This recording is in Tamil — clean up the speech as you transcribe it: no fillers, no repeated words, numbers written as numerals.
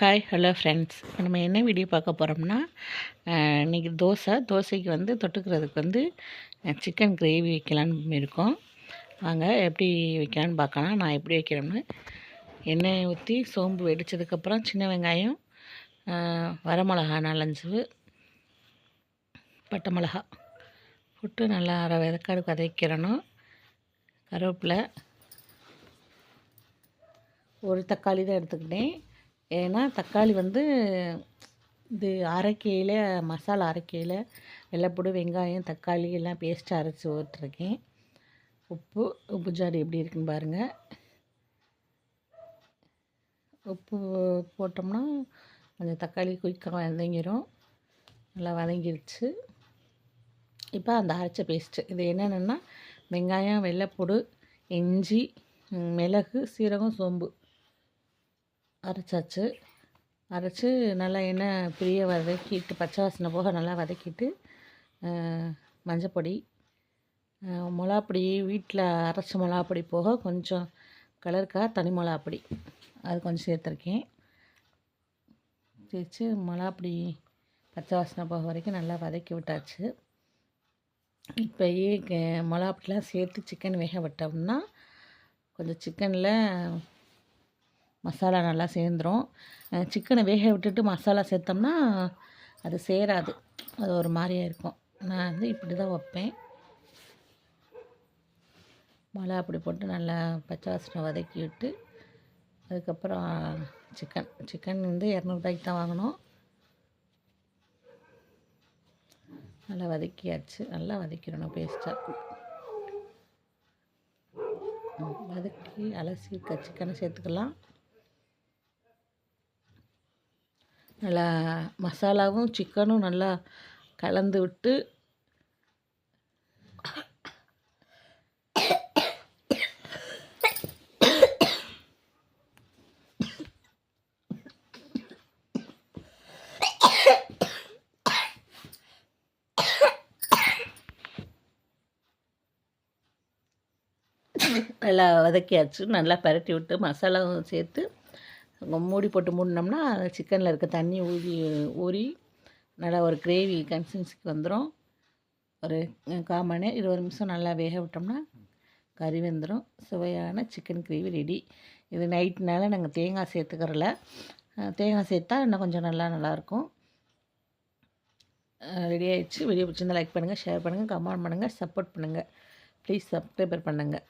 Hi hello friends. இப்போ நம்ம என்ன வீடியோ பார்க்க போகிறோம்னா, இன்றைக்கி தோசைக்கு வந்து தொட்டுக்கிறதுக்கு வந்து சிக்கன் கிரேவி வைக்கலான்னு இருக்கோம். வாங்க எப்படி வைக்கலான்னு பார்க்கலாம். நான் எப்படி வைக்கிறேன்னு எண்ணெய் ஊற்றி சோம்பு வெடித்ததுக்கப்புறம் சின்ன வெங்காயம், வரமிளகா 4-5, பட்டை மிளகா போட்டு நல்லா அரை வெதக்காடு வதக்கிடணும். கருவேப்பிலை, ஒரு தக்காளி தான் எடுத்துக்கிட்டேன். ஏன்னா தக்காளி வந்து இது அரைக்கையில், மசாலா அரைக்கையில் வெள்ளைப்பூடு, வெங்காயம், தக்காளி எல்லாம் பேஸ்ட்டு அரைச்சி ஊற்றிருக்கேன். உப்பு ஜாடி எப்படி இருக்குன்னு பாருங்கள். உப்பு போட்டோம்னா கொஞ்சம் தக்காளி குயிக்காக வதங்கிடும். நல்லா வதங்கிடுச்சு. இப்போ அந்த அரைச்ச பேஸ்ட்டு இது என்னென்னா வெங்காயம், வெள்ளைப்பூடு, இஞ்சி, மிளகு, சீரகம், சோம்பு அரைச்சாச்சு. அரைச்சி நல்லா எண்ணெய் பிரிய வதக்கிட்டு, பச்சை வாசனை போக நல்லா வதக்கிட்டு, மஞ்சப்பொடி, மிளகாப்பொடி, வீட்டில் அரைச்ச மிளகாப்பொடி போக கொஞ்சம் கலருக்காக தனி மிளகாப்பொடி அது கொஞ்சம் சேர்த்துருக்கேன். சேர்த்து மிளகாப்பொடி பச்சை வாசனை போக வரைக்கும் நல்லா வதக்கி விட்டாச்சு. இப்போயே மிளகாப்பொடிலாம் சேர்த்து சிக்கன் வேக விட்டோம்னா கொஞ்சம் சிக்கனில் மசாலா நல்லா சேர்ந்துடும். சிக்கனை வேக விட்டுட்டு மசாலா சேர்த்தோம்னா அது சேராது, அது ஒரு மாதிரியாக இருக்கும். நான் வந்து இப்படி தான் வைப்பேன். மிளகா அப்படி போட்டு நல்லா பச்சை வாசனை வதக்கி விட்டு அதுக்கப்புறம் சிக்கன் வந்து 200 ரூபாய்க்கு தான் வாங்கினோம். நல்லா வதக்கியாச்சு. நல்லா வதக்கிடணும் பேஸ்ட்டாக. வதக்கி அலசி சிக்கனை சேர்த்துக்கலாம். நல்லா மசாலாவும் சிக்கனும் நல்லா கலந்து விட்டு நல்லா வதக்கியாச்சு. நல்லா பரட்டி விட்டு மசாலாவும் சேர்த்து மூடி போட்டு மூடினோம்னா சிக்கனில் இருக்க தண்ணி ஊறி நல்லா ஒரு கிரேவி கன்சிஸ்டன்சிக்கு வந்துடும். ஒரு 1/4 மணி நேரம் 20 நிமிஷம் நல்லா வேக விட்டோம்னா கறி வெந்துடும். சுவையான சிக்கன் கிரேவி ரெடி. இது நைட்னால நாங்கள் தேங்காய் சேர்த்துக்கிறல. தேங்காய் சேர்த்தா இன்னும் கொஞ்சம் நல்லாயிருக்கும். ரெடி ஆகிடுச்சு. வீடியோ பிடிச்சிருந்தால் லைக் பண்ணுங்கள், ஷேர் பண்ணுங்கள், கமெண்ட் பண்ணுங்கள், சப்போர்ட் பண்ணுங்கள். ப்ளீஸ் சப்ஸ்கிரைபர் பண்ணுங்கள்.